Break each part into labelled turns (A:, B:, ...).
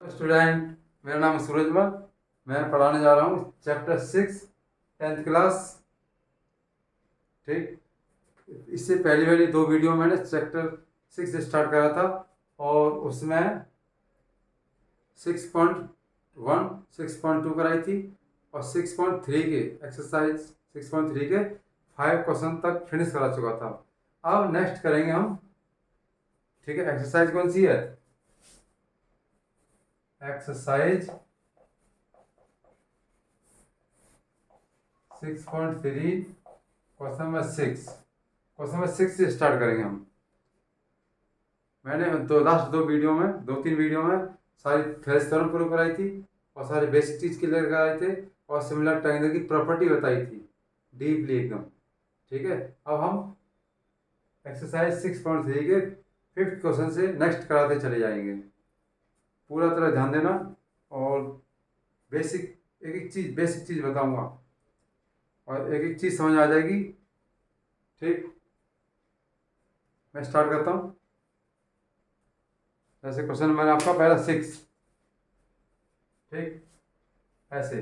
A: Student, मेरा नाम सूरजमल। मैं पढ़ाने जा रहा हूँ चैप्टर 6 10th क्लास। ठीक, इससे पहली वाली 2 वीडियो मैंने चैप्टर 6 स्टार्ट करा था और उसमें 6.1 6.2 कराई थी और 6.3 के एक्सरसाइज 6.3 के 5 क्वेश्चन तक फिनिश करा चुका था। अब नेक्स्ट करेंगे हम। ठीक है, एक्सरसाइज कौन सी है? एक्सरसाइज 6.3 क्वेश्चन नंबर 6 से स्टार्ट करेंगे हम। मैंने लास्ट 2-3 वीडियो में सारी फेस थ्योरम प्रूव कराई थी और सारे बेसिक चीज क्लियर कराए थे और सिमिलर ट्रायंगल की प्रॉपर्टी बताई थी डीपली एकदम। ठीक है, अब हम एक्सरसाइज 6.3 के 5th क्वेश्चन से नेक्स्ट कराते चले जाएंगे। पूरा तरह ध्यान देना और बेसिक चीज बताऊंगा और एक एक चीज समझ आ जाएगी। ठीक, मैं स्टार्ट करता हूँ। जैसे क्वेश्चन नंबर आपका पहला 6। ठीक, ऐसे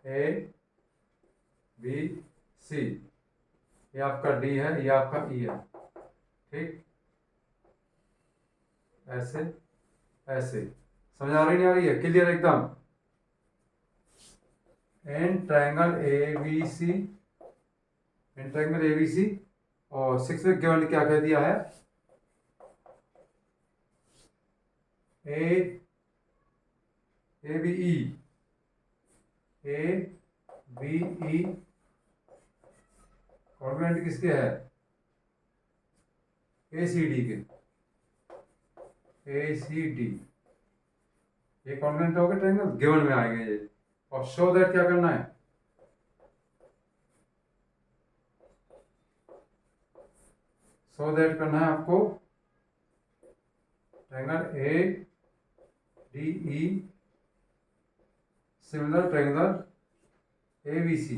A: ए बी सी, ये आपका डी है, ये आपका ई है। ठीक, ऐसे ऐसे समझ आ रही नहीं आ रही है? क्लियर एकदम? In triangle A B C और 6 में गिवन क्या कह दिया है? A B E, A B E congruent किसके है? ए सी डी के। ए सी डी ये कॉन्ग्रुएंट हो गए ट्रायंगल, गिवन में आएंगे ये। और शो दैट क्या करना है? शो दैट करना है आपको triangle A D E similar triangle A B C.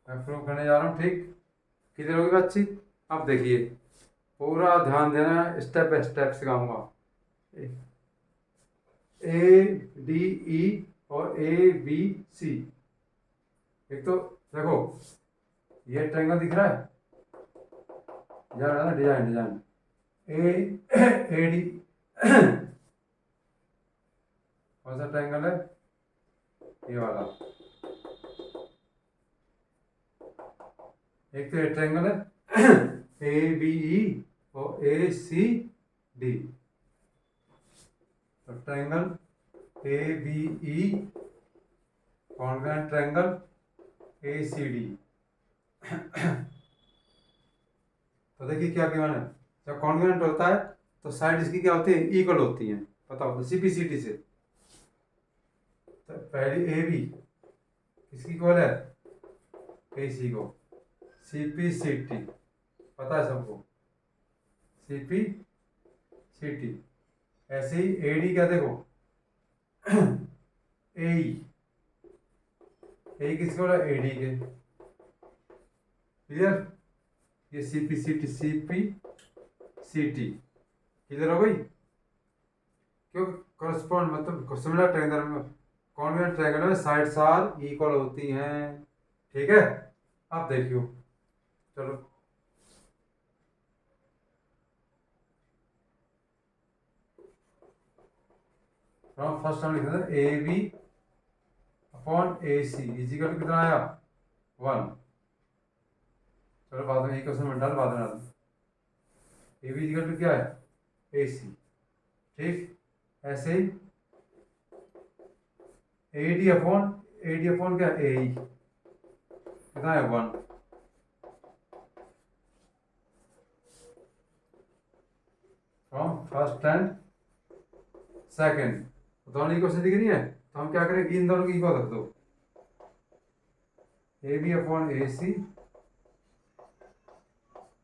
A: मैं प्रूव करने जा रहा हूँ। ठीक, किधर होगी बातचीत? अब देखिए, पूरा ध्यान देना, स्टेप बाय स्टेप सिखाऊंगा। ए डी ई और ए बी सी। एक तो देखो, ये ट्रायंगल दिख रहा है, डिजाइन ए डी कौन सा ट्रायंगल है? ये वाला। एक तो ये ट्रायंगल है ए बी ई और ए सी डी। तो triangle A B E congruent triangle A C D. तो देखिए क्या गिवन है। जब कॉन्ग्रुएंट होता है तो साइड इसकी क्या होती है? इक्वल होती हैं। बताओ, सीपीसीटी से। तो पहली ए बी किसकी इक्वल है? ए सी को। सीपीसीटी पता है सबको, सीपीसीटी। ऐसे ही एडी क्या देखो, ए किसके बोला? एडी के। क्लियर? ये सीपीसीटी क्लियर हो गई? क्यों? करस्पॉन्ड मतलब सिमिलर ट्रायंगल में, कॉन्ग्रुएंट ट्रायंगल में साइड्स आर इक्वल होती हैं। ठीक है, अब देखियो, चलो फर्स्ट हम लिख देते A B upon A C is equal कितना आया? 1। चलो बाद में एक क्वेश्चन में डाल, बाद में डाल। ए बी इजिकल टू क्या है? ए सी। ठीक, ऐसे ही ए डी अपॉन क्या? ए ई कितना है? 1। फ्रॉम फर्स्ट एंड सेकेंड दोनों क्वेश्चन दिख रही है, तो हम क्या करें? इन दोनों की इक्वल रख दो। ए बी अपॉन ए सी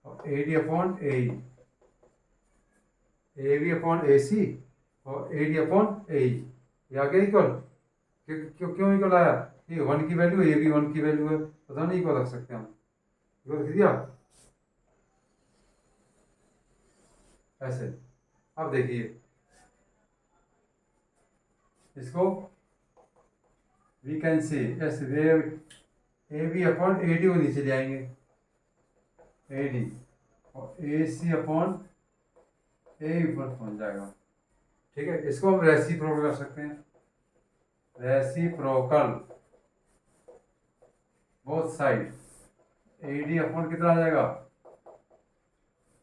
A: और A D upon A E. A B upon A C और ए डी अपॉन ए ई, ये आ गया इक्वल। क्यों इक्वल आया? ये 1 की वैल्यू, ए बी 1 की वैल्यू है, तो दोनों इक्वल रख सकते हैं हम। इक्वल रख दिया। ऐसे। अब देखिए इसको वी कैन सी ऐसे A B upon A D को नीचे ले आएंगे, ए डी, और ए सी अपॉन ए ऊपर पहुंच जाएगा। ठीक है, इसको हम रेसिप्रोकल कर सकते हैं, रेसिप्रोकल बोथ साइड। ए डी अपॉन कितना आ जाएगा,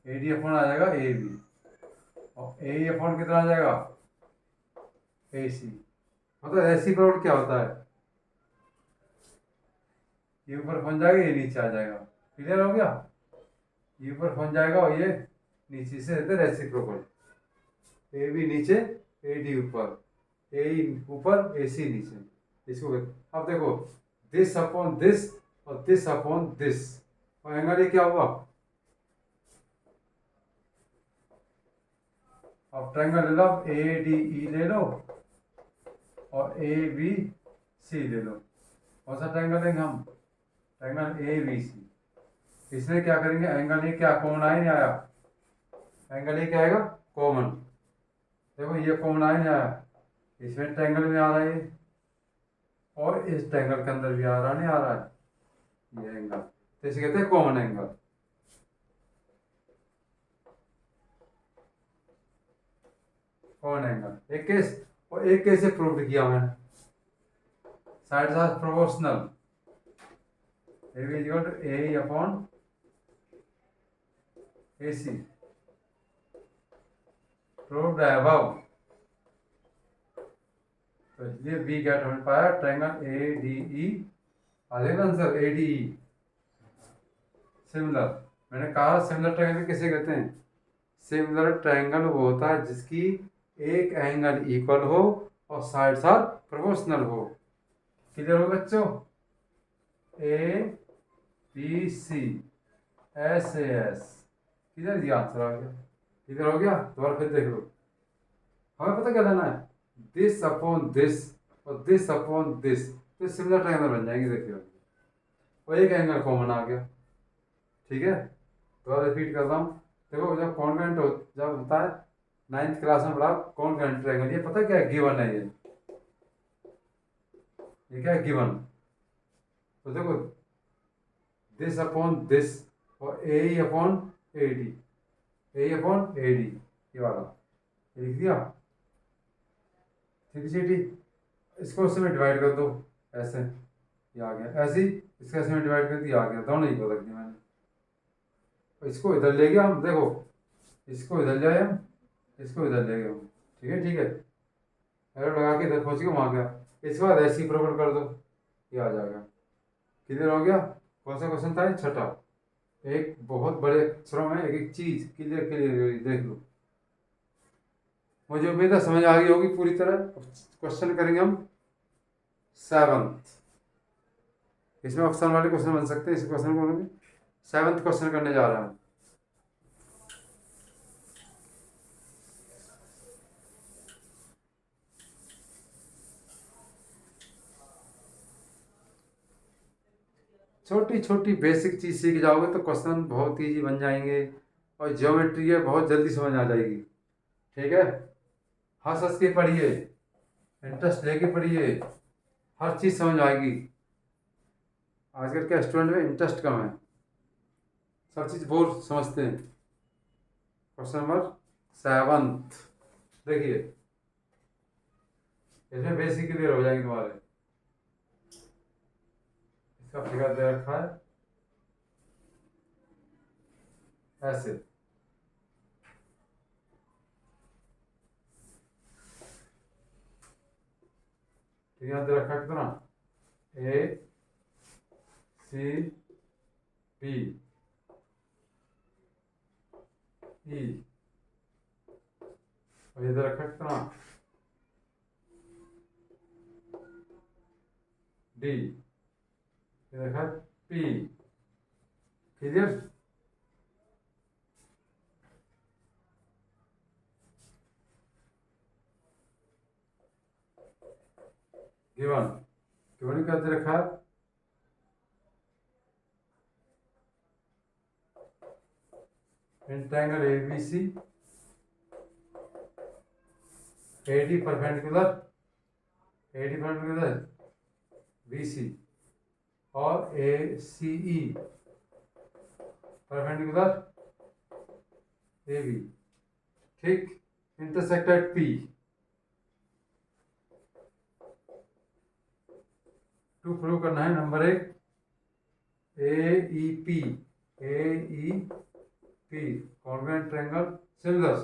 A: ए डी अपॉन आ जाएगा ए बी, और ए अपॉन कितना आ जाएगा, ए सी। मतलब रेसिप्रोकल क्या होता है, ये ऊपर पहुंच जाएगा, ये नीचे आ जाएगा। क्लियर हो गया, ये ऊपर पहुंच जाएगा और ये नीचे से रहते रेसिप्रोकल। ए बी नीचे, ए डी ऊपर, ए ऊपर, ए सी नीचे। इसको अब देखो, दिस अपॉन दिस और दिस अपॉन दिस, और एंगल ये क्या हुआ, अब ट्रायंगल ले लो, ए डी ई ले लो और ए बी सी ले लो। कौन सा ट्रायंगल लेंगे हम, ट्रायंगल ए बी सी। इसमें क्या करेंगे, एंगल ये क्या कॉमन आया नहीं आया, एंगल ये क्या आएगा कॉमन। देखो ये कॉमन आया नहीं आया, इसमें ट्रायंगल में आ रहा है ये, और इस ट्रायंगल के अंदर भी आ रहा नहीं आ रहा है ये एंगल, तो इसे कहते हैं कॉमन एंगल। कॉमन एंगल एक केस, और एक केस से प्रूव किया मैंने, sides are proportional, A B equal to A upon A C, proved above. तो इसलिए बी क्या ढूंढ पाया, ट्रायंगल ए डी ई आ जाएगा आंसर, ए डी ई। सिमिलर, मैंने कहा सिमिलर ट्रायंगल किसे कहते हैं, सिमिलर ट्रायंगल वो होता है जिसकी एक एंगल इक्वल हो और साइड्स आर प्रोपोर्शनल हो। क्लियर हो बच्चों, A B C S A S, किधर दिया आंसर आ गया, किधर हो गया, दोबारा फिर देख लो। हमें पता क्या लेना है, दिस अपॉन दिस और दिस अपॉन दिस, तो सिमिलर ट्रायंगल बन जाएंगे, देखिए और एक एंगल कॉमन आ गया। ठीक है, दोबारा रिपीट कर रहा हूँ, देखो जब कॉन्वेंट जब होता है 9th क्लास में पढ़ा कॉन्वेंट ट्रायंगल, ये पता क्या है, गिवन है ये क्या है गिवन। तो देखो दिस अपॉन दिस और A upon A D, A upon A D, ये वाला लिख दिया। सिंपलिसिटी, इसको इसमें डिवाइड कर दो ऐसे, ये आ गया, ऐसे ही इसका इसमें डिवाइड कर दिया, आ गया, दोनों ही को रख दिया मैंने। इसको इधर ले गया हम, देखो इसको इधर ले आए हम, इसको इधर ले गए हम। ठीक है, ठीक है, एरो लगा के इधर पहुँच गया, वहाँ गया। इसके बाद रेसिप्रोकल कर दो, ये आ जाएगा। क्लियर हो गया, कौन सा क्वेश्चन था ये, छठा। एक बहुत बड़े अक्षरों में एक एक चीज क्लियर क्लियर देख लो। मुझे उम्मीद है समझ आ गई होगी पूरी तरह। क्वेश्चन करेंगे हम 7th, इसमें ऑप्शन वाले क्वेश्चन बन सकते हैं, इस क्वेश्चन को 7th क्वेश्चन करने जा रहा हूँ। छोटी छोटी बेसिक चीज सीख जाओगे तो क्वेश्चन बहुत ईजी बन जाएंगे, और ज्योमेट्री है बहुत जल्दी समझ आ जाएगी। ठीक है, हंस हंस के पढ़िए, इंटरेस्ट लेके पढ़िए, हर चीज समझ आएगी। आजकल के स्टूडेंट में इंटरेस्ट कम है, सब चीज बहुत समझते हैं। क्वेश्चन नंबर 7th देखिए, इसमें बेसिक क्लियर हो जाएंगे तुम्हारे। इसका फिगर दे रखा है ऐसे, ठीक है, दे रखा है कितना, ए सी बी ई, और ये दे रखा है कितना, डी, ये देखा पी। क्लियर, गिवन, गिवन क्या दे रखा है, in triangle ABC AD perpendicular BC और ACE परपेंडिकुलर AB, ठीक। Intersect at P, to prove करना है number 1 AEP convent triangle similar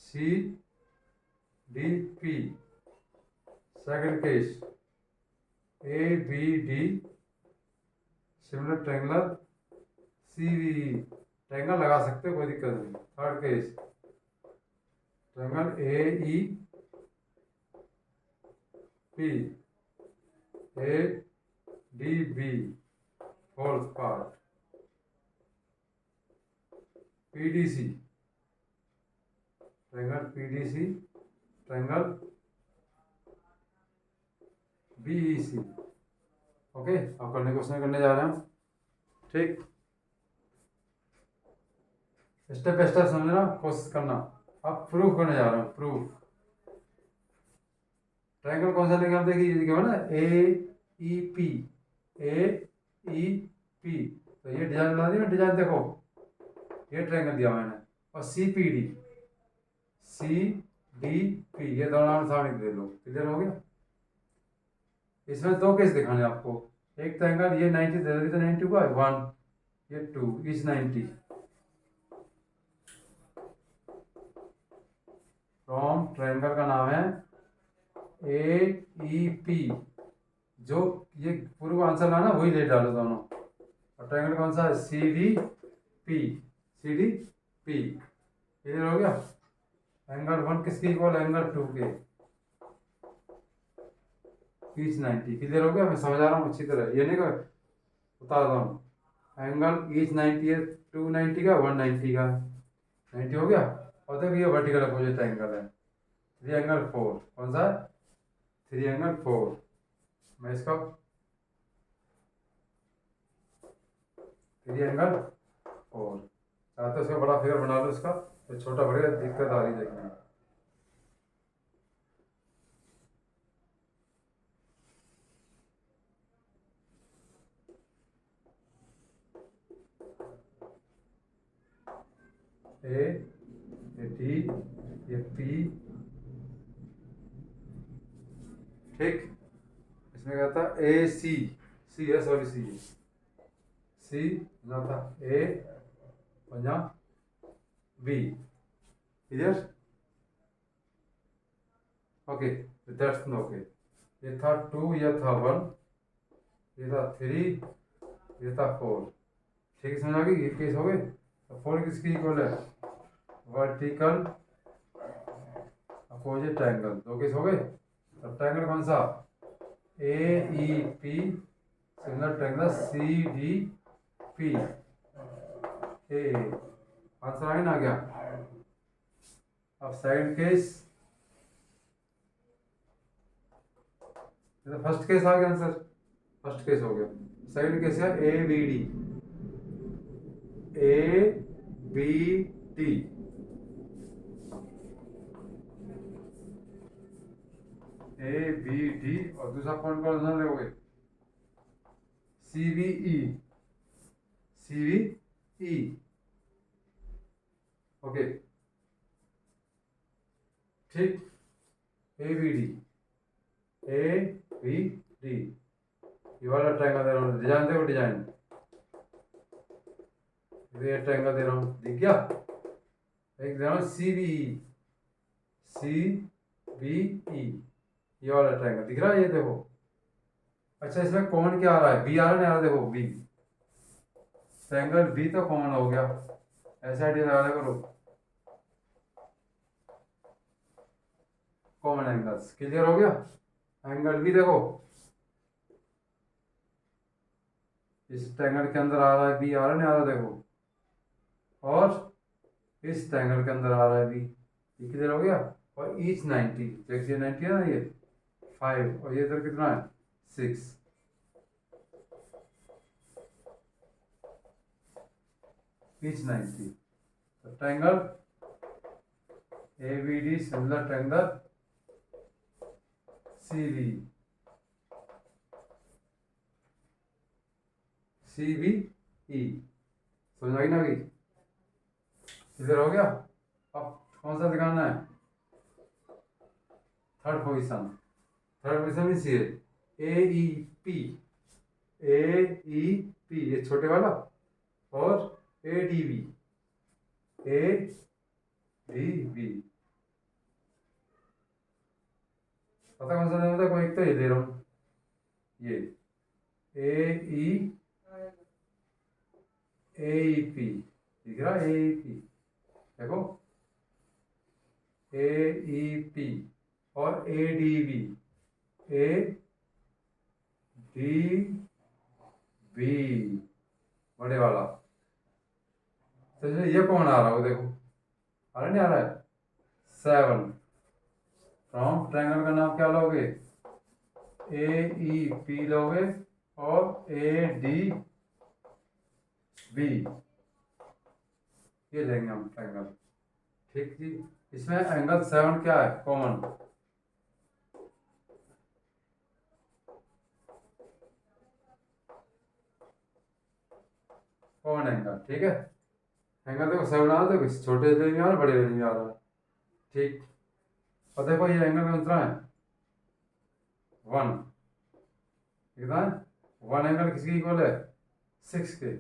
A: CDP। Second case ABD similar triangular CVE, triangle लगा सकते हो, कोई दिक्कत नहीं। Third case triangle AEP ADB fourth part PDC triangle BEC। Okay, अब करने क्वेश्चन करने जा रहे हैं, ठीक। स्टेप बाय स्टेप समझना, कोशिश करना। अब प्रूफ करने जा रहे हैं, प्रूफ। ट्रायंगल कौन सा लेंगे आप, देखिए ना AEP तो ये डिजाइन बना दिया, डिजाइन देखो, ये ट्रायंगल दिया मैंने, और CDP ये दोनों आमने सामने दे लो, क्लियर हो गया। इसमें दो केस दिखाने आपको, एक ट्रायंगल ये 90 दे दोगे तो 90 का 1, ये 2 इज 90 फ्रॉम, ट्रायंगल का नाम है AEP। जो ये पूर्व आंसर लाना वही ले डालो दोनों, और ट्रायंगल कौन सा है CDP क्लियर हो गया। एंगल 1 किसके इक्वल, एंगल 2 के, ईच 90 क्लियर हो गया। मैं समझा रहा हूँ अच्छी तरह, ये नहीं कर बता रहा हूँ। एंगल ईच 90 है, 290 का 190 का 90 हो गया। और देखो ये वर्टिकल अपोजिट एंगल है 3 एंगल 4, कौन सा है 3 एंगल 4। मैं इसका 3 एंगल 4 चाहते उसका बड़ा फिगर बना लो, इसका तो छोटा बढ़ेगा, दिक्कत आ रही देखने में। ये D ये P, ठीक। इसमें क्या था AC, C है, सॉरी C था A और यहाँ B, clear. Okay, that's okay. ये था 2, ये था 1, ये था 3, ये था 4, ठीक है, समझ आ गई। ये केस हो गए। तो 4 किसकी इक्वल है, वर्टिकल अपोजिट ट्रायंगल, दो केस हो गए। तो ट्रायंगल कौन सा AEP similar triangle CDP answer आए ना क्या। अब सेकंड केस, फर्स्ट केस आ गया आंसर, फर्स्ट केस हो गया। सेकंड केस है ABD और दूसरा पॉइंट कौन सा लोगे CVE ओके, ठीक। ABD ये वाला ट्रायंगल दे रहा हूँ, डिजाइन देखो, डिजाइन ये ट्रायंगल दे रहा हूँ, दिख गया। एक दे रहा हूँ CBE ये वाला ट्रायंगल दिख रहा है, ये देखो। अच्छा, इसमें कॉमन क्या आ रहा है, B आ रहा है, नहीं आ रहा, देखो B, ट्रायंगल B तो कॉमन हो गया, ऐसा आइडिया लगा करो, कॉमन एंगल्स क्लियर हो गया। एंगल B देखो, इस ट्रायंगल के अंदर आ रहा है B, आ रहा है नहीं आ रहा, देखो, और इस ट्रायंगल के अंदर आ रहा है B, ये क्लियर हो गया। और ईच 90, देखिए 90 है ना, ये 5, और ये इधर कितना है 6, ईच 90। तो triangle ABD similar triangle CBE। समझ आई ना कि इधर हो गया। अब कौन सा दिखाना है? Third position. Third position means ये AEP। AEP ये छोटे वाला, और ADB। ADB पता कौन सा नहीं होता? कोई एक तो ये दे रहा हूँ, ये AEP दिख रहा है? AEP देखो, AEP और ADB। ADB बड़े वाला। तो ये कौन आ रहा है? वो देखो, आ रहा नहीं आ रहा है? 7। फ्रॉम ट्रायंगल का नाम क्या लोगे? AEP लोगे और ADB ये लेंगे हम ट्रायंगल। ठीक जी। इसमें एंगल 7 क्या है? कॉमन। कॉमन एंगल, ठीक है। एंगल देखो 7 आ रहा है, देखो छोटे रेंज में आ रहा है, बड़े रेंज में आ रहा है। ठीक। और देखो ये एंगल कितना है? 1। कितना है? 1 एंगल किसकी इक्वल है? 6 के।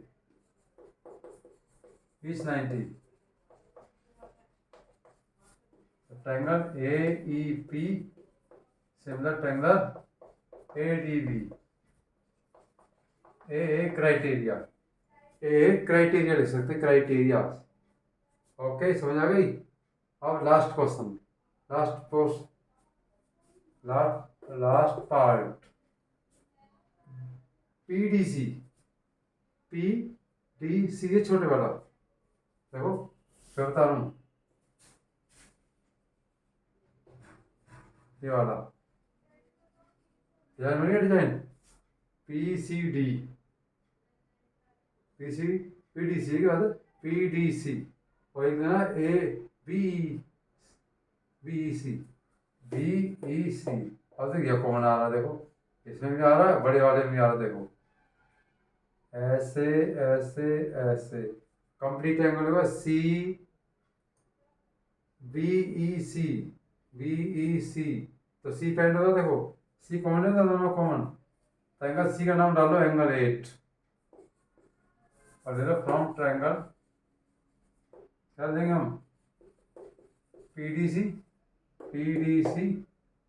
A: इस 90। Triangle AEP similar triangle ADB। ए क्राइटेरिया, क्राइटेरिया लिख सकते, क्राइटेरिया। ओके, समझ आ गई। अब last question, last post, last part. PDC। PDC ये छोटे वाला देखो, मैं बता रहा हूँ, ये वाला डिजाइन बन गया। डिजाइन PCD, PDC के बाद PDC और एक देना BEC। अब देखिए कौन आ रहा है, देखो इसमें भी आ रहा है, बड़े वाले में भी आ रहा है। देखो ऐसे ऐसे ऐसे कंप्लीट एंगल होगा BEC। तो C पॉइंट होगा, देखो C कॉमन है ना, दोनों कॉमन। तो एंगल C का नाम डालो एंगल 8 और दे दो फ्रॉम ट्रायंगल। क्या देंगे हम? PDC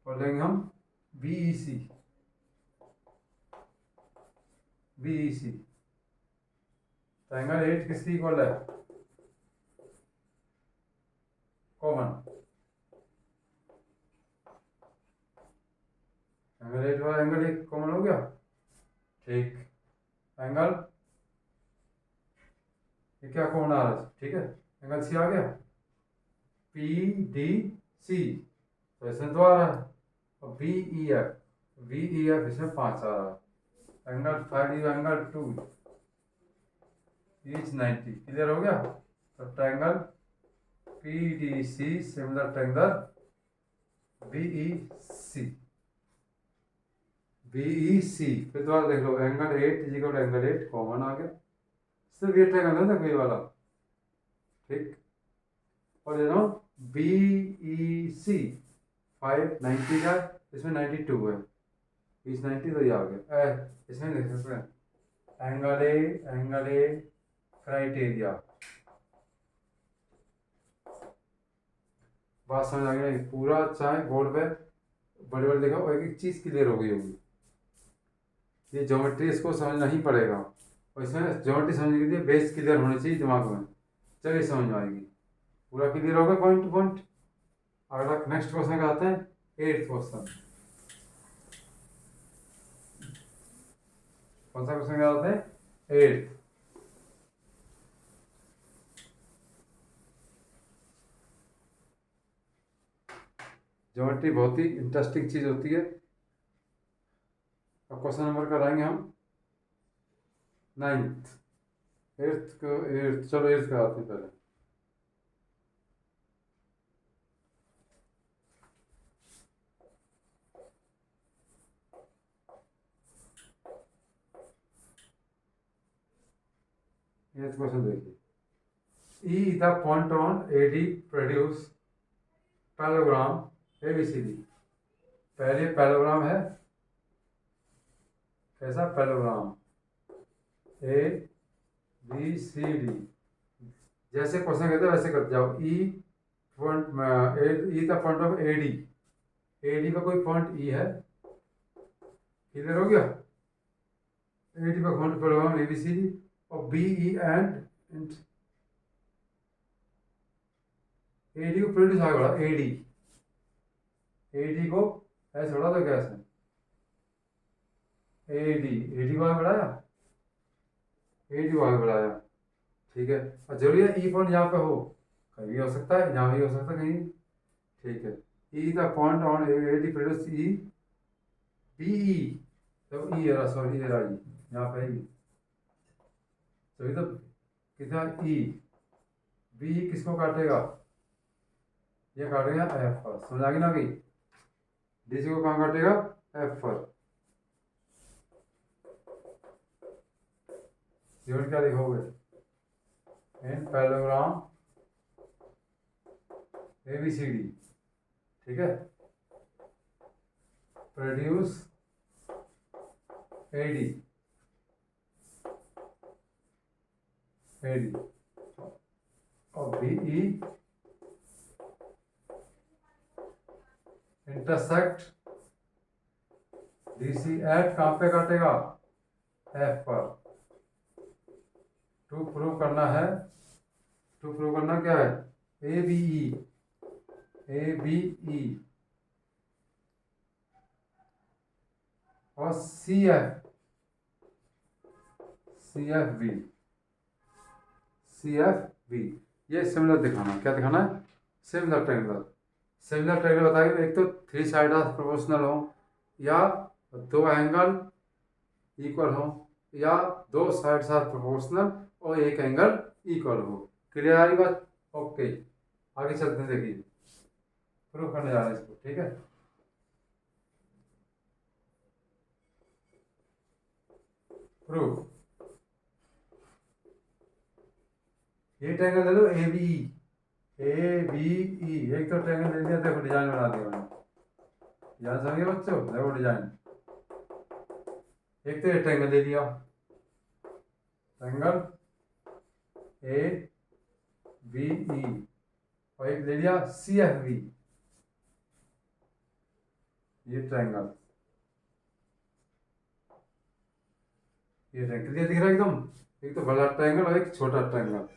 A: और लेंगे हम BEC। तो एंगल 8 किसकी इक्वल है? कॉमन। एंगल 8 वाला एंगल 1 कॉमन हो गया। ठीक। एंगल ये क्या कॉमन आ रहा है? ठीक है, एंगल C आ गया। PDC तो इसमें 2 आ रहा है, और BEF इसमें 5 आ रहा है। Angle 5 angle 2 each 90। क्लियर हो गया। तो triangle PDC similar triangle BEC फिर दोबारा देख लो, एंगल 8 इक्वल एंगल 8 कॉमन आ गया। सिर्फ ये ट्रायंगल है ना कोई वाला। ठीक। और ये नो BEC 590 का, इसमें 92 है, इस 90 तो ये आ गया। इसमें देख सकते हैं एंगल ए क्राइटेरिया। बात समझ आ गई नहीं? पूरा अच्छा है बोर्ड पे बड़े बड़े देखा, और एक एक चीज़ क्लियर हो गई होगी। ये ज्योमेट्री इसको समझना ही पड़ेगा, और इसमें ज्योमेट्री समझने के लिए बेस क्लियर होनी चाहिए दिमाग में, चलिए समझ में आएगी। पूरा क्लियर होगा पॉइंट टू पॉइंट। अगला नेक्स्ट क्वेश्चन का आते हैं, 8th क्वेश्चन। कौन सा क्वेश्चन का आते हैं? 8th। ज्योमेट्री बहुत ही इंटरेस्टिंग चीज होती है। अब क्वेश्चन नंबर कराएंगे हम 9th। 8th को 8th, चलो 8th का आते हैं पहले। ये क्वेश्चन देखिए, E the point on A D produce parallelogram A B C D. पहले पैलोग्राम है, कैसा parallelogram, A B C D. जैसे क्वेश्चन कहते हैं वैसे करते जाओ। E point, E the point of A D, A D का कोई पॉइंट ई है, क्लियर हो गया। ए डी का point parallelogram A B C D, और B E and A D को प्रोड्यूस आगे बढ़ा, ए डी को ऐसे बढ़ा तो कैसे, ए डी को आगे बढ़ाया, ए डी को आगे बढ़ाया, ठीक है। और जरूरी है ई पॉइंट यहाँ पे हो, कहीं भी हो सकता है, यहाँ भी हो सकता है कहीं, ठीक है। E the point on A D produce E B E, तो E area, sorry area E, यहाँ पे ई, तो तो कितना ई, बी किसको काटेगा, ये काटेगा एफ पर, समझ आ गई ना कि डी सी को कहाँ काटेगा, एफ पर। यूनिट क्या लिखोगे, in parallelogram A B C D, ठीक है, प्रोड्यूस ए डी और B E intersect D C at कहाँ पे काटेगा, एफ पर। टू प्रूव करना है, टू प्रूव करना क्या है, ए बी ई और सी एफ बी, ये सिमिलर दिखाना, क्या दिखाना है, सिमिलर ट्रायंगल। सिमिलर ट्रायंगल बताइए, एक तो थ्री साइड प्रोपोर्शनल हो, या दो एंगल इक्वल हो, या दो साइड प्रोपोर्शनल और एक एंगल इक्वल हो। क्लियर आ रही बात, ओके। आगे चलते हैं, देखिए प्रूफ करने जा रहे हैं इसको, ठीक है। प्रूफ, ये ट्रायंगल ले लो ए बी ई, एक तो ट्रायंगल ले लिया, देखो डिजाइन बना दिया मैंने, ध्यान समझिए बच्चों, देखो डिजाइन। एक तो ये ट्रायंगल ले लिया, ट्रायंगल ए बी ई, और एक ले लिया सी एफ बी, ये ट्रायंगल, ये ट्रायंगल दिख रहा है एकदम, एक तो बड़ा ट्रायंगल और एक छोटा ट्रायंगल,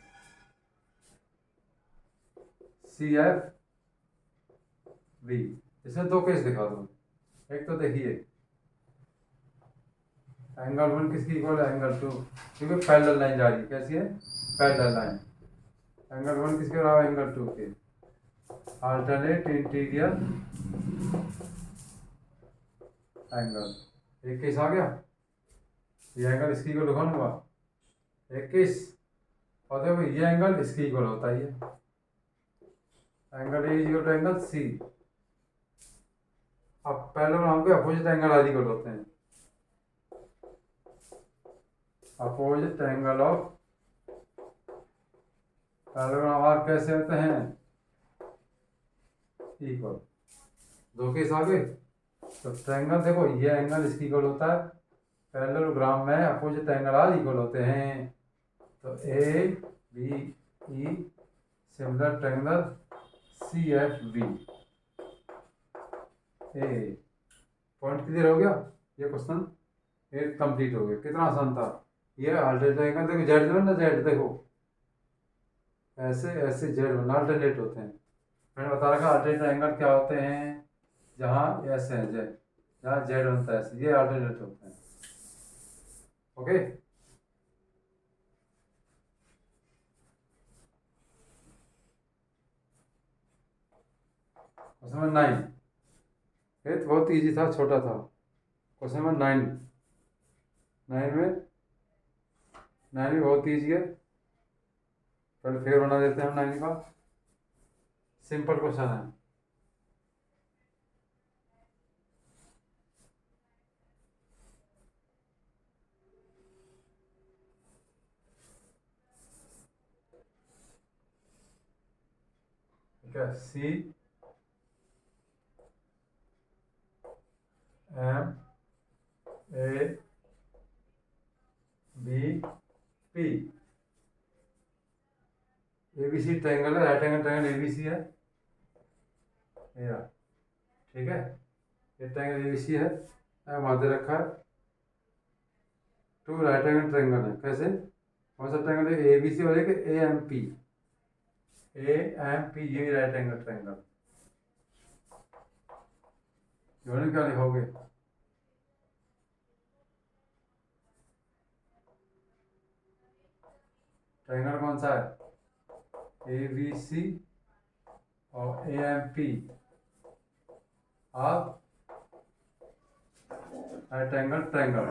A: सी एफ बी। इसमें दो केस दिखा दो, एक तो देखिए एंगल वन किसकी इक्वल है, एंगल टू, क्योंकि पैरेलल लाइन जा रही है, कैसी है, पैरेलल लाइन। एंगल वन किसके बराबर, एंगल टू के, अल्टरनेट इंटीरियर एंगल। एक केस आ गया, ये एंगल इसकी इक्वल लिखा हुआ 21, और देखो ये एंगल इसकी इक्वल होता ही है, angle A equal to angle C. अब पैरेलल के अपोजिट एंगल आदि इक्वल होते हैं, opposite angle of parallel are कैसे होते हैं, इक्वल। दो केस आ गए, तो ट्रायंगल देखो ये एंगल इसकी इक्वल होता है, पैरेललोग्राम में अपोजिट एंगल आर इक्वल होते हैं, तो A B E similar triangle C F B. ए पॉइंट क्लियर हो गया, ये क्वेश्चन ये कंप्लीट हो गया, कितना आसान था। ये अल्टरनेट एंगल देखो, जेड ना जेड, देखो ऐसे ऐसे जेड बनना, अल्टरनेट होते हैं। मैंने बता रखा अल्टरनेट एंगल क्या होते हैं, जहाँ ऐसे है जेड, जहाँ जेड बनता है ऐसे, ये अल्टरनेट होते हैं, ओके। क्वेश्चन नंबर 9, ये तो बहुत इजी था, छोटा था। क्वेश्चन नंबर 9, 9 में 9 भी बहुत ईजी है, पहले फिगर बना देते हैं हम 9 का। सिंपल क्वेश्चन है, है, C M A B P. ABC triangle है, राइट एंगल ट्रायंगल एबीसी है, ये ठीक है, ये ट्रायंगल एबीसी है, वहां दे रखा है। टू राइट एंगल ट्रायंगल है, कैसे, कौन सा ट्रायंगल है, एबीसी और एक ए एम पी, ये राइट एंगल ट्रायंगल। दोनों क्या लिखोगे, ट्रायंगल कौन सा है, ए बी सी और A M P of right angle triangle,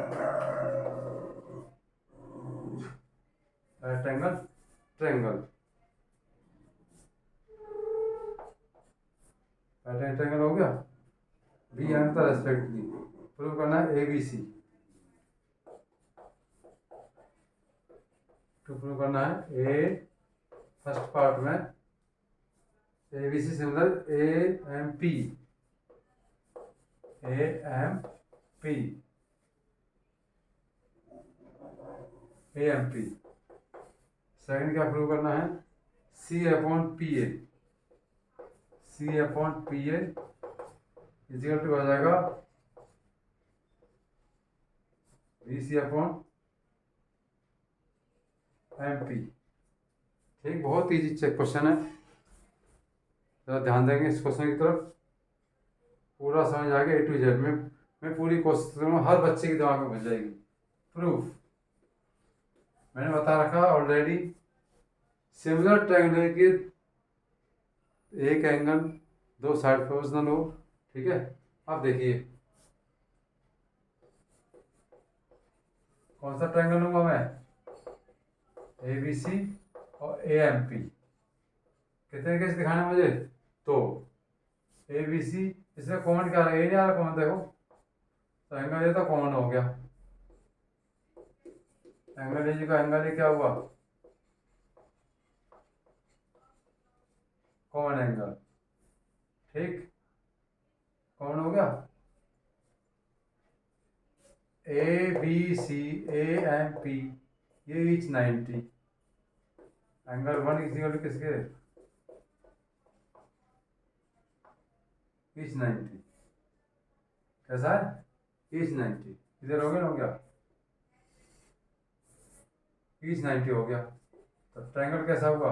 A: right angle triangle, right angle triangle हो गया। बी एम का रेस्पेक्ट दी, प्रूव करना है A B C, to prove करना है ए, फर्स्ट पार्ट में A B C similar A M P, A M P, A M P. Second क्या प्रूव करना है, C upon P A, C upon P A equal to आ जाएगा B C upon M P. ठीक, बहुत easy check question है, जरा ध्यान देंगे इस क्वेश्चन की तरफ, पूरा समझ आ गया ए टू जेड में। मैं पूरी कोशिश करूँगा हर बच्चे के दिमाग में घुस जाएगी। प्रूफ मैंने बता रखा ऑलरेडी, सिमिलर ट्रायंगल के एक एंगल दो साइड प्रोपोर्शनल हो, ठीक है। अब देखिए कौन सा ट्रायंगल लूंगा मैं, ए बी सी और ए एम पी। कितने कैसे दिखाने मुझे, तो ए बी सी, इसमें कॉमन क्या आ रहा है, ए नहीं आ रहा कॉमन, देखो तो एंगल ये तो कॉमन हो गया, एंगल ए का एंगल ये क्या हुआ, कॉमन एंगल, ठीक, कॉमन हो गया। A B C A M P ये each 90, angle one equal to किसके, इच 90, कैसा है, इच 90, इधर हो गया ना, हो गया इच 90 हो गया। तो ट्रायंगल कैसा हुआ,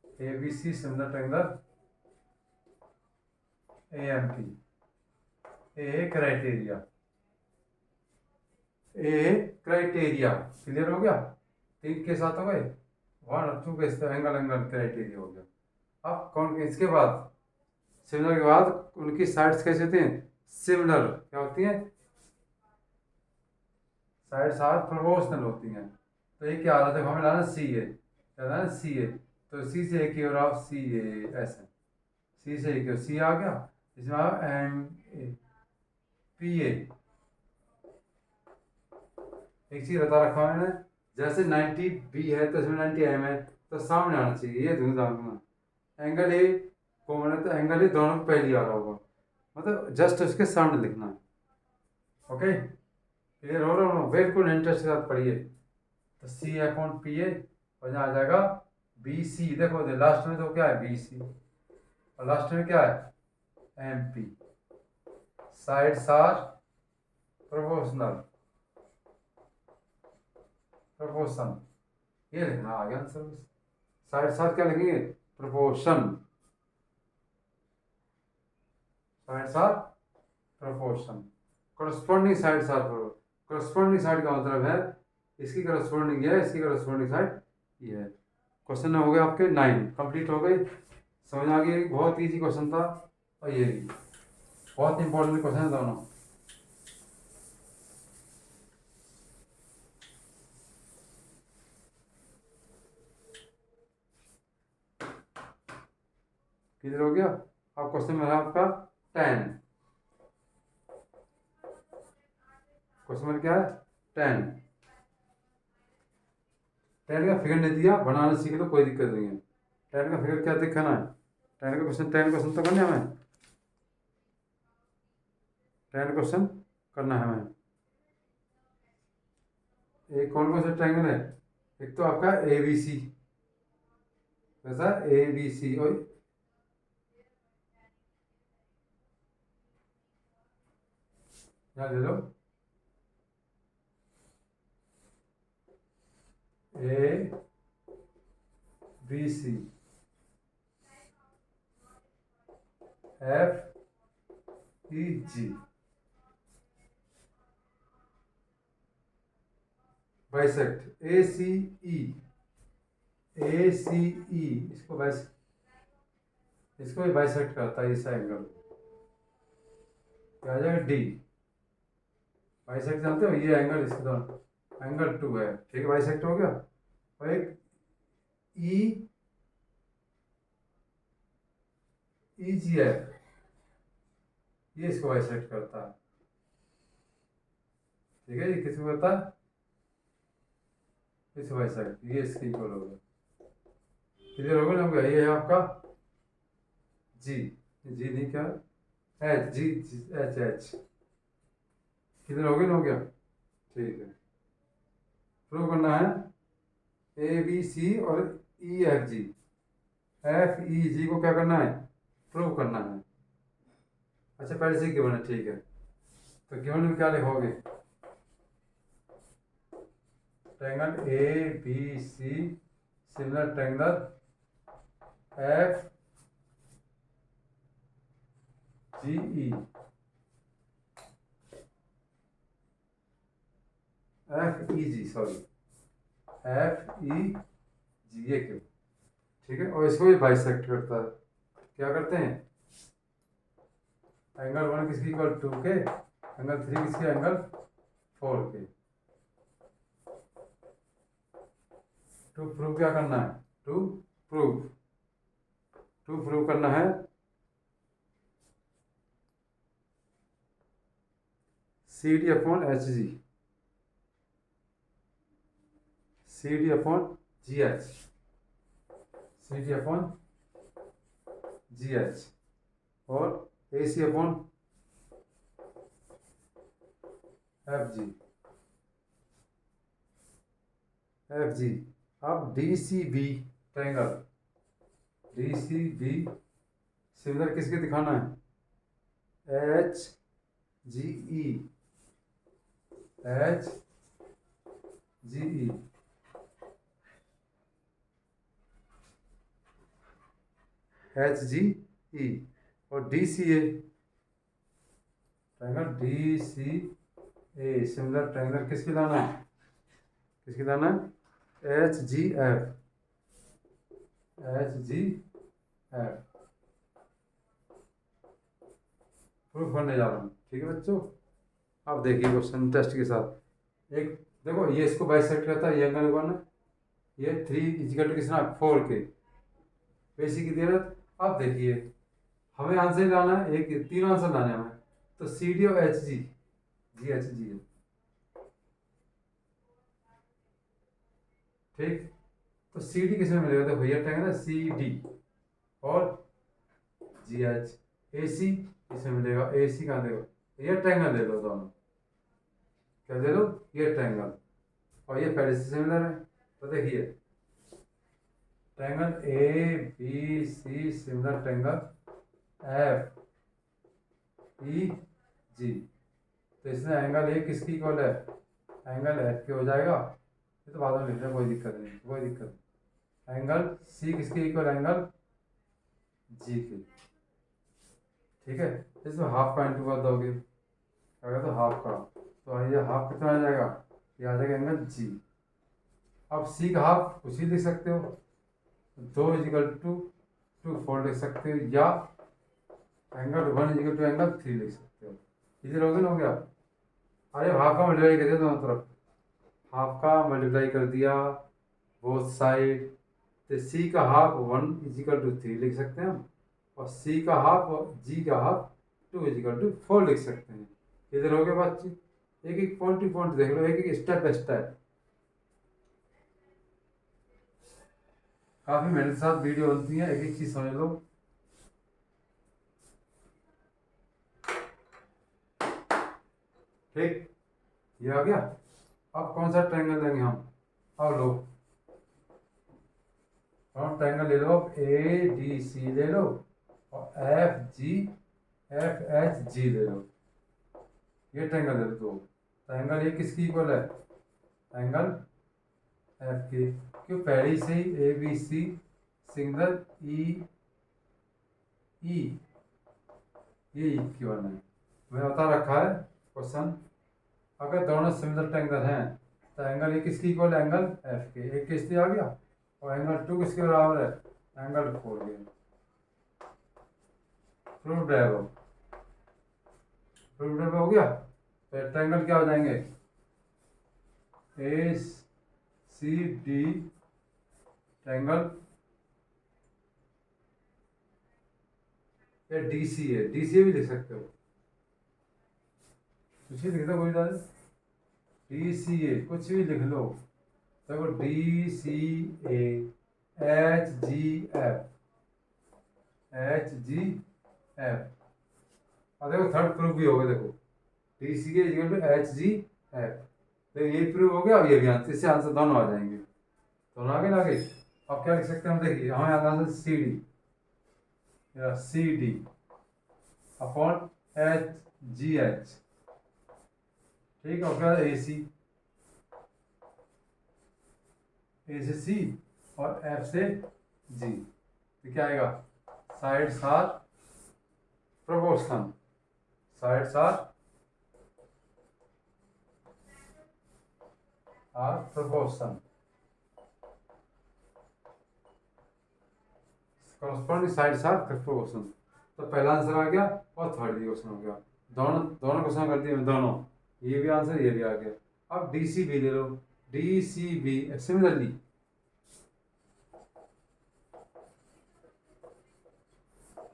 A: A B C similar triangle A M P, A criteria, A criteria clear हो गया, तीन के साथ हो गए, वन और टू के एंगल एंगल क्राइटेरिया हो गया। अब कौन, इसके बाद सिमिलर के बाद उनकी साइड्स कैसे होती हैं, सिमिलर क्या होती हैं, साइड्स आर प्रोपोर्शनल होती हैं। तो ये क्या आ रहा है, देखो हमें लाना सी ए, क्या लाना सी ए, तो सी से एक ही हो रहा सी ए, ऐसे सी से एक सी आ गया, इसमें एम ए पी ए। एक चीज बता रखा मैंने, जैसे 90 बी है तो इसमें 90 एम है, तो सामने आना चाहिए, ये धुंध एंगल ए कॉमन है तो एंगल ए दोनों को पहले आ रहा होगा, मतलब जस्ट उसके सामने लिखना है। ओके, क्लियर हो रहा हूँ, बिल्कुल इंटरेस्ट के साथ पढ़िए। तो सी अपॉन पी ए और यहाँ आ जाएगा बी सी, देखो लास्ट में तो क्या है बी सी और लास्ट में क्या है M P, sides are proportional, proportion, ये लिखना आ गया आंसर। साइड्स आर क्या लिखेंगे, proportion, sides are proportion, corresponding sides are, corresponding side का मतलब है इसकी करस्पॉन्डिंग है, इसकी करस्पॉन्डिंग साइड ये है। क्वेश्चन हो गए आपके 9 कंप्लीट हो गए, समझ आ गई, बहुत इजी क्वेश्चन था, और ये भी बहुत इंपॉर्टेंट क्वेश्चन है दोनों। क्लियर हो गया। अब क्वेश्चन में है आपका 10, क्वेश्चन में क्या है 10, 10 का फिगर नहीं दिया, बनाना सीख लो कोई दिक्कत नहीं है, टेन का फिगर क्या दिखाना है? टेन क्वेश्चन तो करना है हमें। 10 क्वेश्चन करना है हमें। एक कौन कौन सा ट्रायंगल है? एक तो आपका ए बी सी, कैसा ए बी सी, और यहाँ ले लो A B C F E G, bisect A C E, A C E, इसको भी बाइसेक्ट करता है इस एंगल, क्या आ जाएगा डी। बाइसेक्ट जानते हो, ये एंगल इसके दोनों एंगल 2 है, ठीक है, बाइसेक्ट हो गया। और एक ई ई जी है, ये इसको बाइसेक्ट करता है, ठीक है, ये किसको करता है? इस बाइसेक्ट, ये इसकी इक्वल हो गया, क्लियर हो गया ना? ये है आपका जी, जी नहीं क्या, एच जी, एच एच, किधर हो गया ना? हो गया, ठीक है। प्रूव करना है ए बी सी और E F G, F E जी को क्या करना है? प्रूव करना है। अच्छा पहले से गिवन है, ठीक है, तो गिवन में क्या लिखोगे? Triangle A B C similar triangle F G E, F E G, sorry, F E G, ये क्यों, ठीक है। और इसको भी बाइसेक्ट करता है, क्या करते हैं? एंगल 1 किसकी इक्वल 2 के, एंगल 3 किसके, एंगल 4 के। टू प्रूव क्या करना है? प्रूव टू प्रूव करना है C D upon H G, C D upon G H, C D upon G H, और A C upon F G, F G. अब D C B triangle, D C B similar किसके दिखाना है? H G E, H G E, H G E, और D C A triangle, D C A similar triangle किसकी लाना है? किसकी लाना है? H G F, H G F proof करने जा रहा हूँ, ठीक है बच्चों। अब देखिए क्वेश्चन टेस्ट के साथ, एक देखो ये इसको बाइसेक्ट करता है, ये एंगल वन है, ये 3 इजिकल टू कितना 4 के, बेसिक की जरूरत। अब देखिए हमें आंसर लाना है, एक 3 आंसर लाने हैं हमें, तो सी डी और एच जी, जी एच जी है, ठीक। तो सी डी किसमें मिलेगा? तो भैया ट्रायंगल है सी डी और जी एच, ए सी इसमें मिलेगा, ए सी कहाँ देगा? ये ट्रायंगल ले लो दोनों, क्या ले लो? ये ट्रायंगल, और ये पहले से सिमिलर है, तो देखिए triangle A B C similar triangle F E G, तो इसमें एंगल ए किसकी इक्वल है? एंगल एफ के हो जाएगा, ये तो बाद में लिखना, कोई दिक्कत नहीं, कोई दिक्कत नहीं। एंगल सी किसके इक्वल? एंगल जी के, ठीक है। इसमें हाफ का इंटू कर दोगे, क्या तो हाफ का, तो ये हाफ कितना आ जाएगा? ये आ जाएगा एंगल जी। अब सी का हाफ कुछ ही लिख सकते हो, 2 इजिकल टू 4 लिख सकते हो, या एंगल 1 इजिकल टू एंगल 3 लिख सकते हो, इधर हो गया ना? हो गया। अरे हाफ का मल्टीप्लाई कर दिया दोनों तरफ, हाफ का मल्टीप्लाई कर दिया बोथ साइड, तो सी का हाफ 1 इजिकल टू 3 लिख सकते हैं हम, और सी का हाफ और जी का हाफ 2 इजिकल टू 4 लिख सकते हैं। इधर हो गया बातचीत, एक एक पॉइंट टू पॉइंट देख लो, एक एक स्टेप बाय स्टेप। काफ़ी मेहनत के साथ वीडियो बनती है, एक एक चीज़ समझ लो। ठीक, ये आ गया। अब कौन सा ट्रायंगल लेंगे हम? अब लो, और ट्रायंगल ले लो, ए डी सी ले लो और एफ एच जी ले लो। ये ट्रायंगल ले लो। तो ट्रायंगल ये किसकी इक्वल है? ट्रायंगल एफ के। क्यों? पहले से ही ए बी सी सिंगल ई ई ये इक्वल है, मैं बता रखा है क्वेश्चन। अगर दोनों सिमिलर ट्रायंगल हैं तो एंगल ए किसकी इक्वल है? एंगल एफ के। एक केस आ गया। और एंगल 2 किसके बराबर है? एंगल 4 के। प्रूव्ड है वो, प्रूव्ड हो गया। तो ट्रायंगल क्या हो जाएंगे? ए सी डी ट्रायंगल, या डी सी ए, डी सी ए भी लिख सकते हो, कुछ भी लिख दो, कोई बात नहीं। डी सी ए कुछ भी लिख लो। देखो D C A H G F, H G F. और देखो थर्ड प्रूफ भी होगा। देखो D C A equal to H G F. तो ये प्रूफ हो गया। अब ये भी आंसर, इससे आंसर दोनों आ जाएंगे। दोनों आगे ना आगे। अब क्या लिख सकते हैं हम? देखिए हमें आंसर सी डी, या C D upon H G H. ठीक है, और क्या? ए सी, ए से सी और एफ से जी। तो क्या आएगा? Sides are proportional, sides are proportional, corresponding sides are proportional. तो पहला आंसर आ गया और थर्ड भी क्वेश्चन हो गया। दोनों दोनों क्वेश्चन कर दिए दोनों, ये भी आंसर, ये भी आ गया। अब डी सी बी ले लो। डी सी बी सिमिलरली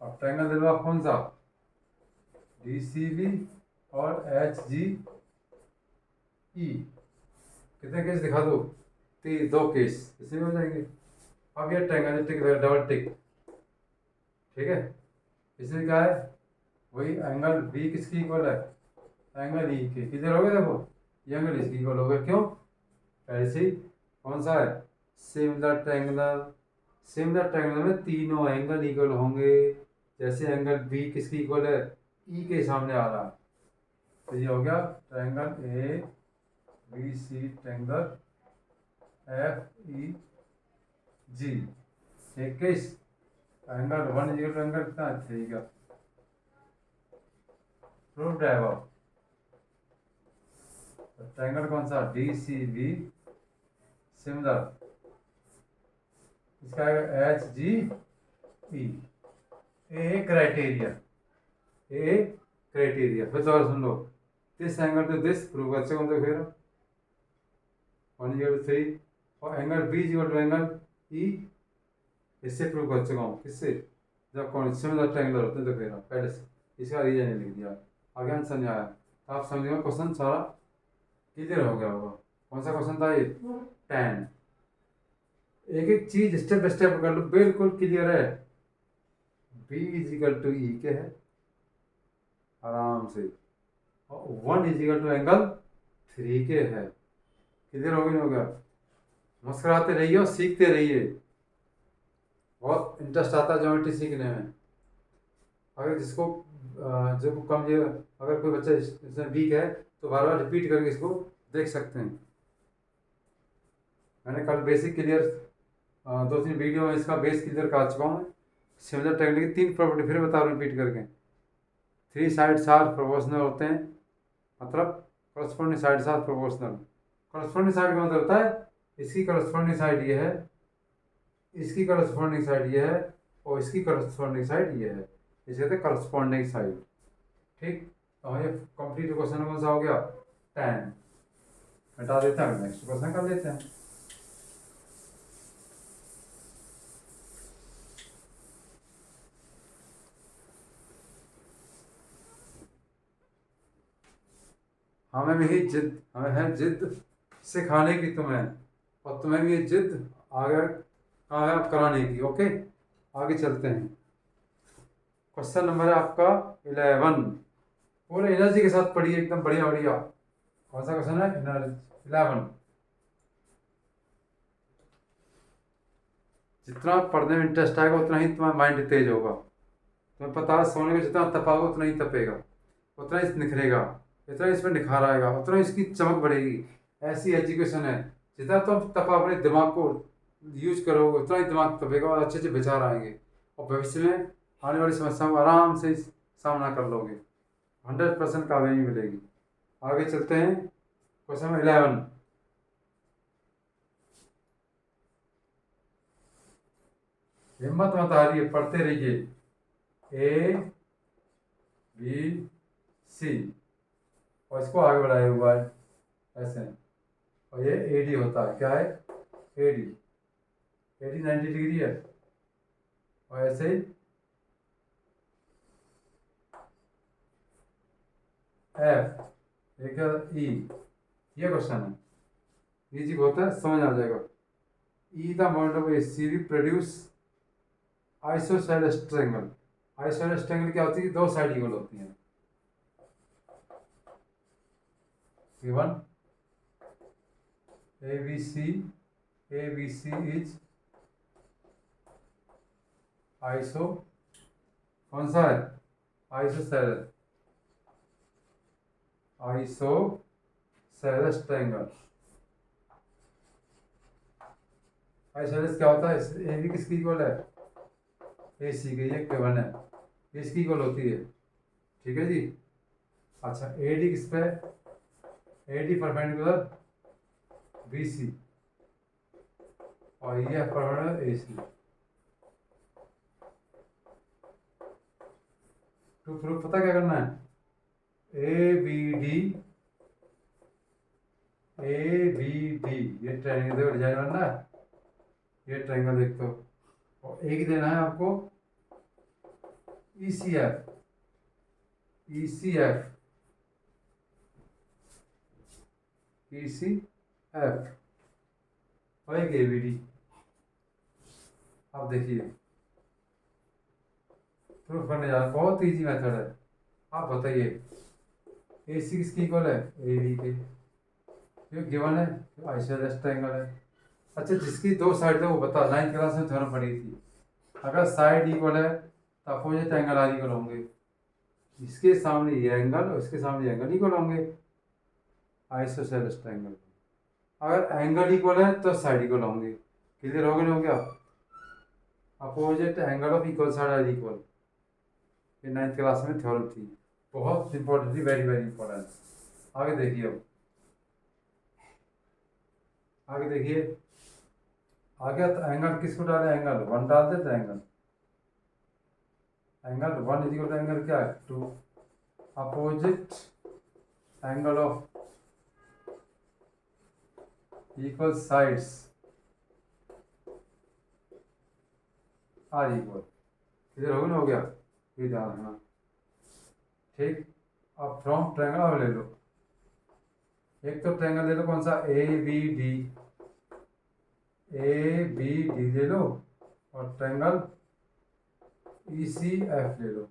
A: अब ट्रायंगल दे लो आप, कौन सा? डी सी बी और एच जी ई। कितने केस दिखा दो? दो केस, इसमें हो जाएंगे। अब ये ट्रायंगल टिक, डबल टिक। ठीक है, इसमें क्या है? वही एंगल बी किसकी इक्वल है? एंगल ई के। किधर हो गया? देखो ये एंगल इसकी इक्वल हो गया। क्यों? पहले से ही कौन सा है? Similar triangular. सिमिलर ट्रायंगुलर में तीनों एंगल इक्वल होंगे। जैसे एंगल बी किसकी इक्वल है? ई के सामने आ रहा है। तो ये हो गया triangle A B C triangle F E G. 21 angle 1 equal to angle कितना? 3 का। प्रूव्ड है वो। ट्रायंगल कौन सा? डी सी बी सिमिलर, इसका H G E. A criteria, A criteria. फिर दोबारा सुन लो। This angle to this prove कर सकते हो। फिर 1 इक्वल टू 3 और angle B equal to angle E, इससे प्रूव कर चुका हूँ। किससे? जब कौन सिमिलर ट्रायंगल होते हैं तो फिर पहले से इसका रीजन लिख दिया। आगे आंसर नहीं आया तो आप समझिएगा क्वेश्चन सारा क्लियर हो गया होगा। कौन सा क्वेश्चन था ये? 10। एक एक चीज स्टेप बाय स्टेप कर लो, बिल्कुल क्लियर है। बी इज इक्वल टू ई के है आराम से, और 1 इज इक्वल टू एंगल 3 के है। क्लियर हो गया नहीं हो गया? मुस्कुराते रहिए और सीखते रहिए। बहुत इंटरेस्ट आता है ज्योमेट्री सीखने में। अगर जिसको जो कम, अगर कोई बच्चा इसमें वीक है तो बार बार रिपीट करके इसको देख सकते हैं। मैंने कल बेसिक क्लियर 2-3 वीडियो में इसका बेस क्लियर कर चुका हूँ। सिमिलर ट्रायंगल की 3 प्रॉपर्टी फिर बता रहा हूँ रिपीट करके। 3 साइड्स आर प्रोपोर्शनल होते हैं, मतलब corresponding sides are proportional. Corresponding side का मतलब होता है इसकी करस्पॉन्डिंग साइड ये है, इसकी करस्पॉन्डिंग साइड ये है, और इसकी करस्पॉन्डिंग साइड ये है। इसे कहते हैं करस्पॉन्डिंग साइड। ठीक, तो ये कंप्लीट क्वेश्चन कौन सा हो गया? 10। हटा देते हैं, नेक्स्ट क्वेश्चन कर लेते हैं। हमें है जिद सिखाने की तुम्हें, और तुम्हें भी ये जिद अगर हाँ है आप कराने की। ओके, आगे चलते हैं। क्वेश्चन नंबर है आपका 11। पूरे एनर्जी के साथ पढ़िए, एकदम बढ़िया बढ़िया। कौन सा क्वेश्चन है? 11। जितना पढ़ने में इंटरेस्ट आएगा उतना ही तुम्हारा माइंड तेज होगा। तुम्हें पता है सोने में जितना तपाओगे उतना ही तपेगा, उतना ही निखरेगा, इतना इसमें निखार आएगा, उतना इसकी चमक बढ़ेगी। ऐसी एजुकेशन है, जितना तुम तपा अपने दिमाग को यूज करोगे उतना ही दिमाग तपेगा और अच्छे अच्छे विचार आएंगे, और भविष्य में आने वाली समस्याओं का आराम से सामना कर लोगे। 100% कामयाबी मिलेगी। आगे चलते हैं। क्वेश्चन 11। हिम्मत मत हारिए, पढ़ते रहिए। ए बी सी, और इसको आगे बढ़ाए हुआ है ऐसे, और ये ए डी होता है। क्या है? A D. A D 90 degree है, और ऐसे ही एफ एक ई। ये क्वेश्चन है, इजी होता है, समझ आ जाएगा। E the moment of A C we produce isosceles triangle. Isosceles triangle क्या होती है? दो साइड इक्वल होती हैं। Given A B C is iso, कौन सा है? Isosceles, isosceles triangle. आइसोसेलेस क्या होता है? ए बी किसकी इक्वल है? ए सी की। ये गिवन है, इसकी इक्वल होती है। ठीक है जी। अच्छा, ए डी किस पे? A D perpendicular B C, और ये perpendicular A C. To proof पता क्या करना है? ए बी डी, ये ट्रायंगल देखो, डिजाइन बनना है। ये ट्रायंगल देख तो, और एक देना है आपको ई सी एफ, ई सी एफ, ई सी एफ, और एक ए बी डी। अब देखिए प्रूफ करने जा रहा हूं, बहुत इजी मेथड है। आप बताइए ए सी किसकी इक्वल है? ए बी के। ये गिवन है, आइसोसेलेस ट्रायंगल है। अच्छा, जिसकी दो साइड थे वो बता, 9th क्लास में थ्योरम पढ़ी थी। अगर साइड इक्वल है तो अपोजिट एंगल आर इक्वल होंगे। इसके सामने ये एंगल और इसके सामने ये एंगल इक्वल होंगे आइसोसेलेस ट्रायंगल। अगर एंगल इक्वल है तो साइड इक्वल होंगे। क्लियर हो गया? नहीं हो गया? Opposite angle of equal side are equal, ये 9th क्लास में थ्योरम थी, बहुत इंपॉर्टेंट थी, वेरी वेरी इंपॉर्टेंट। आगे देखिए, अब आगे देखिए। आगे तो एंगल किसको डाले? एंगल 1 डाल देते। Angle 1 is equal to angle क्या है? 2। Opposite angle of equal sides are equal. Clear हो गया? हो गया? ये ध्यान रखना। ठीक, अब फ्रॉम ट्रायंगल अब ले लो। एक तो ट्रायंगल ले लो, कौन सा? A B D, A B D ले लो, और ट्रायंगल ई सी एफ ले लो,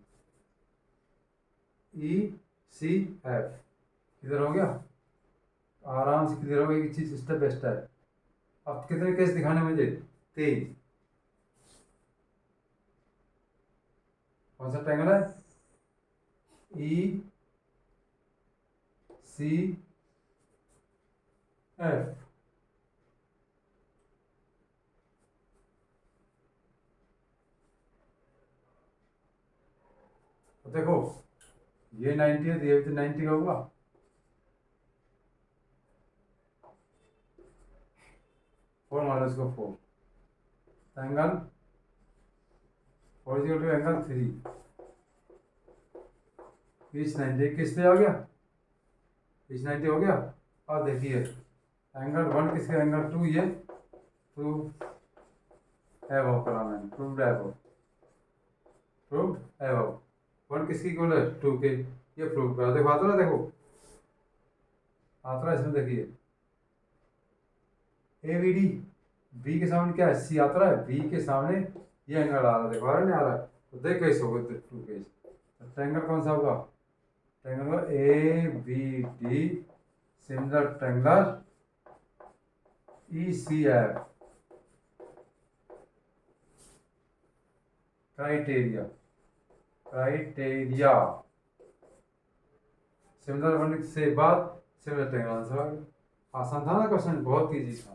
A: ई सी एफ। किधर हो गया? आराम से क्लियर हो गया, एक चीज स्टेप बाय स्टेप। अब कितने केस दिखाने मुझे? 3। कौन सा ट्रायंगल है? ई सी एफ। तो देखो, ये 90 है, ये भी 90 का होगा। फोर मानो इसको 4 एंगल 4 टू एंगल 3 इस 90 किस पे आ गया? इस 90 हो गया। और देखिए एंगल 1 किसके? एंगल 2, ये प्रूव एबव करा मैंने, प्रूव्ड एबव, प्रूव्ड एबव। 1 किसकी इक्वल है? 2 के। ये प्रूव करा। देखो आता ना, देखो आता ना इसमें। देखिए ए बी डी बी के सामने क्या है, सी आता है, बी के सामने ये एंगल आ रहा है, देखो आ रहा है नहीं आ रहा है, तो देख कैसे होगा टू केस। तो ट्रायंगल कौन सा होगा, triangle A B D similar triangle E C F. Criteria, criteria similar बनने से बाद सिमिलर ट्रायंगल आंसर आ गया। आसान था ना क्वेश्चन, बहुत इजी था।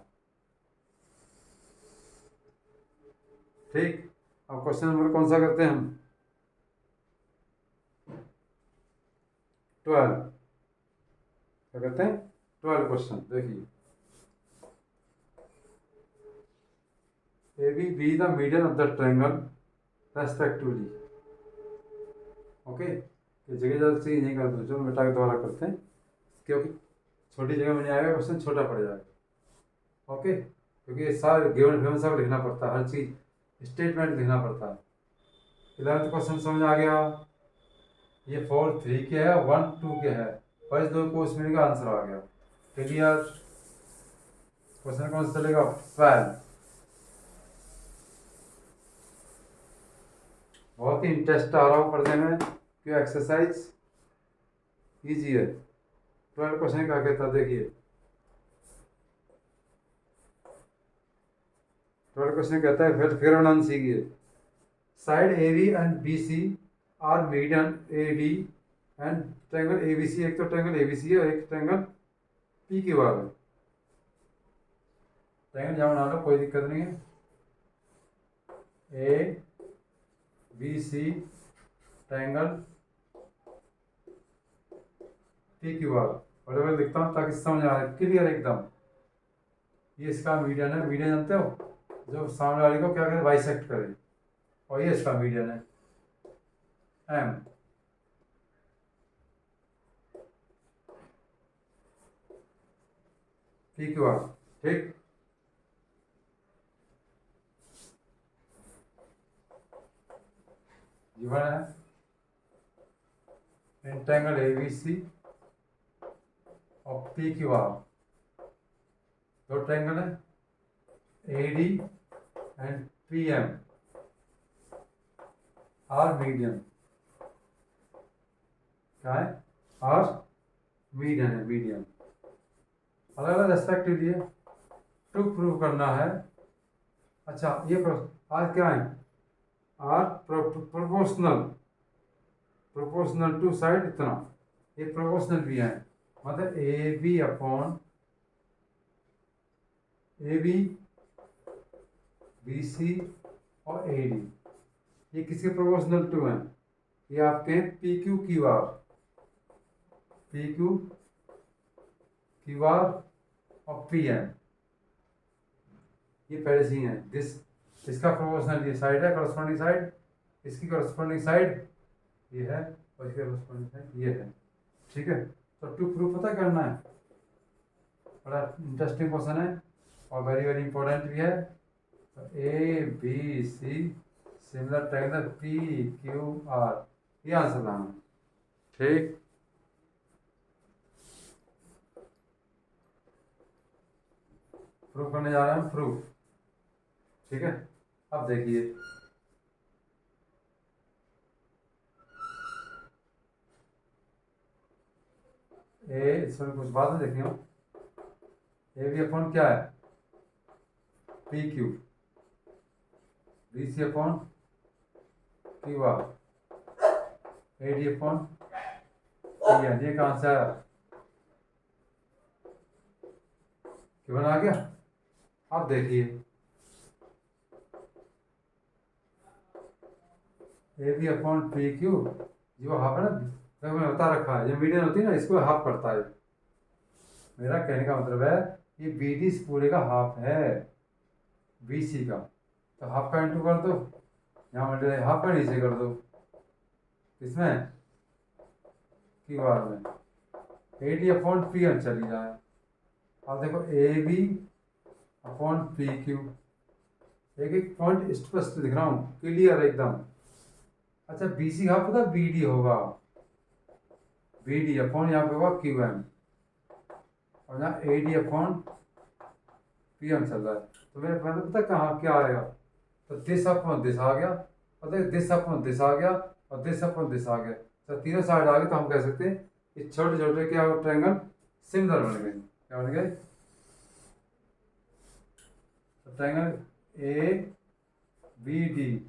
A: ठीक, अब क्वेश्चन नंबर कौन सा करते हैं हम, 12। क्या करते हैं, 12 क्वेश्चन। देखिए, A B B the median of the triangle respectively. Okay, ये जगह जल्द से नहीं कर दो, चलो बेटा के द्वारा करते हैं, क्योंकि छोटी जगह में नहीं आएगा क्वेश्चन, छोटा पड़ जाएगा। ओके, क्योंकि ये सारे गिवन फेवन सब लिखना पड़ता है, हर चीज़ स्टेटमेंट लिखना पड़ता है। 11th क्वेश्चन समझ आ गया, ये 4 3 के है, 1 2 के है, बस 2 कोस मिनट का आंसर आ गया। क्लियर। क्वेश्चन कौन सा चलेगा, 12। बहुत ही इंटरेस्ट आ रहा हूँ पढ़ने में, क्यों एक्सरसाइज ईजी है। 12 क्वेश्चन क्या कहता है, देखिए 12 क्वेश्चन कहता है, फिर फिगर बनाना सीखिए। Side A B and B C are median A D and triangle A B C, एक तो ट्रायंगल ए बी सी है और एक ट्रायंगल पी क्यू आर है। ट्रायंगल जहाँ बना लो, कोई दिक्कत नहीं है। A B C triangle P Q R, बराबर लिखता हूँ ताकि समझ आ रहा, क्लियर एकदम। ये इसका मीडियन है, मीडियन जानते हो, जो सामने वाले को क्या करे, बाइसेक्ट करे, और ये इसका मीडियन है एम। पी क्यू आर, ठीक। गिवन है ट्रायंगल ए बी सी और पी क्यू आर, दो ट्रायंगल है A D and P M R median. क्या है, आर मीडियन है, मीडियन अलग अलग रेस्पेक्टिव लिए टू प्रूव करना है। अच्छा, ये आज क्या है, are proportional, proportional to side इतना, ये प्रोपोर्शनल भी है, मतलब A B upon A B B C और ए डी, ये किसके प्रोपोर्शनल टू हैं, ये आपके P Q Q R, P Q Q R और पी एम, ये पहले से ही है। इसका प्रोपोर्शनल ये साइड है, करस्पॉन्डिंग साइड, इसकी करस्पॉन्डिंग साइड ये है और इसकी करस्पॉन्डिंग साइड ये है। ठीक है, तो टू प्रूफ पता करना है, बड़ा इंटरेस्टिंग क्वेश्चन है और वेरी वेरी इंपॉर्टेंट भी है। तो A B C similar triangle P Q R, ये आंसर लाना। ठीक, प्रूफ करने जा रहे हैं, प्रूफ। ठीक है, अब देखिए इसमें कुछ बाद में देखेंगे हम। ए बी अपॉन क्या है, P Q, B C upon Q R, A D upon P N, ये कहाँ से आया, क्यों बना गया। अब देखिए A B upon P Q, जो हाफ है ना, देखो मैंने बता रखा है, जो मीडियन होती है ना, इसको हाफ पड़ता है। मेरा कहने का मतलब है ये बी डी पूरे का हाफ है बी सी का, तो हाफ का इंटू कर दो, यहाँ मतलब हाफ का नीचे कर दो, किसमें, क्यू आर में, A D upon P M चली जाए। अब देखो A B upon P Q, एक एक पॉइंट स्पष्ट दिख रहा हूँ, क्लियर एकदम। अच्छा, बी सी हाफ पता बी डी होगा, बी डी अपॉन यहाँ पे होगा क्यू एम, और यहाँ A D upon P M चल रहा है। तो मेरे मैंने पता कहाँ क्या आएगा, तो दिस अपॉन दिस आ गया, और देख दिस अपॉन दिस आ गया, और दिस अपॉन दिस आ गया, तो तीनों साइड आ गए, तो हम कह सकते हैं ये छोटे छोटे क्या ट्रायंगल सिमिलर बन गए। क्या बन गए? तो triangle A B D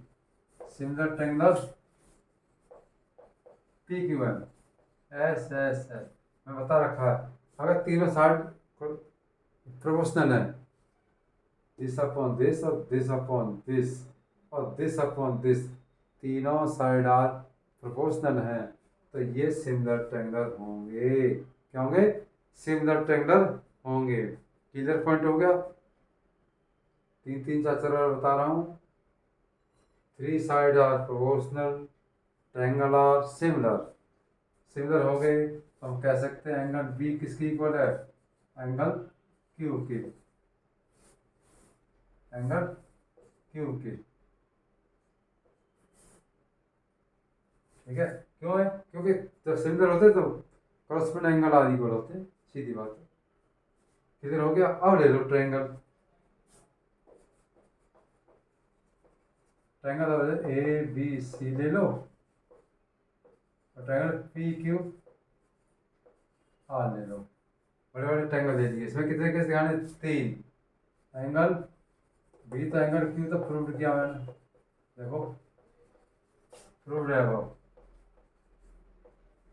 A: similar triangle P Q M S S S, मैं बता रखा है। अगर तीनों साइड प्रोपोर्शनल है, दिस अपॉन दिस और दिस अपॉन दिस और दिस अपॉन दिस, तीनों साइड आर प्रोपोर्शनल हैं, तो ये सिमिलर ट्रायंगल होंगे। क्या होंगे? सिमिलर ट्रायंगल होंगे। क्लियर पॉइंट हो गया? तीन तीन चार चार बार बता रहा हूँ। Three side are proportional, triangle are similar. Similar हो गए तो हम कह सकते हैं एंगल बी किसकी इक्वल है? एंगल क्यू की। एंगल क्यू की। ठीक है? क्यों है? क्योंकि जब सिमिलर होते तो करस्पॉन्डिंग एंगल आर इक्वल होते, सीधी बात है। किधर हो गया? अब ले लो triangle. Triangle A B C ले लो, और ट्रायंगल पी क्यू आर ले लो। बड़े बड़े ट्रायंगल ले लिए। इसमें कितने केस दिखाने? तीन। एंगल बी तो एंगल क्यू तो प्रूव्ड किया मैंने, देखो प्रूव्ड है वो,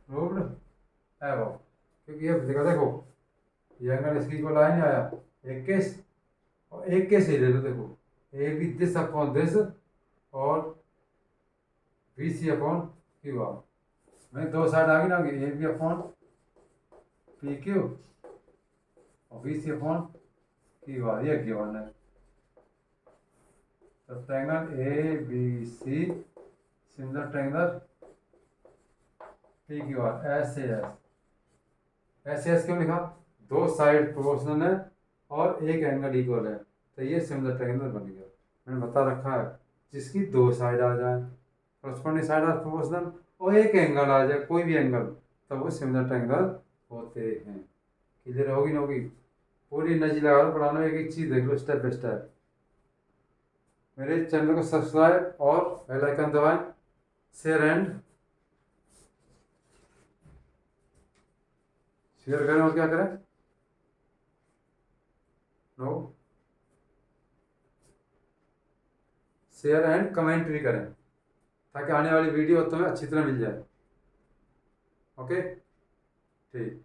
A: प्रूव्ड है वो, क्योंकि ये देखो ये एंगल इसकी इक्वल आ नहीं आया, एक केस, और एक केस ही ले लो। देखो A B this upon this और B C upon Q R, मैं दो साइड आ गई ना, A B upon P Q और B C upon Q R, ये गिवन है। तो triangle A B C similar triangle P Q R S S क्यों लिखा? दो साइड प्रोपोर्शनल है और एक एंगल इक्वल है, तो ये सिमिलर ट्रायंगल बन गया। मैंने बता रखा है जिसकी दो साइड आ जाए, करस्पॉन्डिंग साइड आर प्रोपोर्शनल, और एक एंगल आ जाए, कोई भी एंगल, तो वो सिमिलर ट्रायंगल होते हैं। क्लियर होगी ना? होगी। पूरी एनर्जी लगा लो पढ़ाने में, एक एक चीज़ देख लो स्टेप बाय स्टेप। मेरे चैनल को सब्सक्राइब और बेल आइकन दबाएं, शेयर करें, और क्या करें? नो, शेयर एंड कमेंट भी करें, ताकि आने वाली वीडियो तुम्हें अच्छी तरह मिल जाए। ओके, ठीक।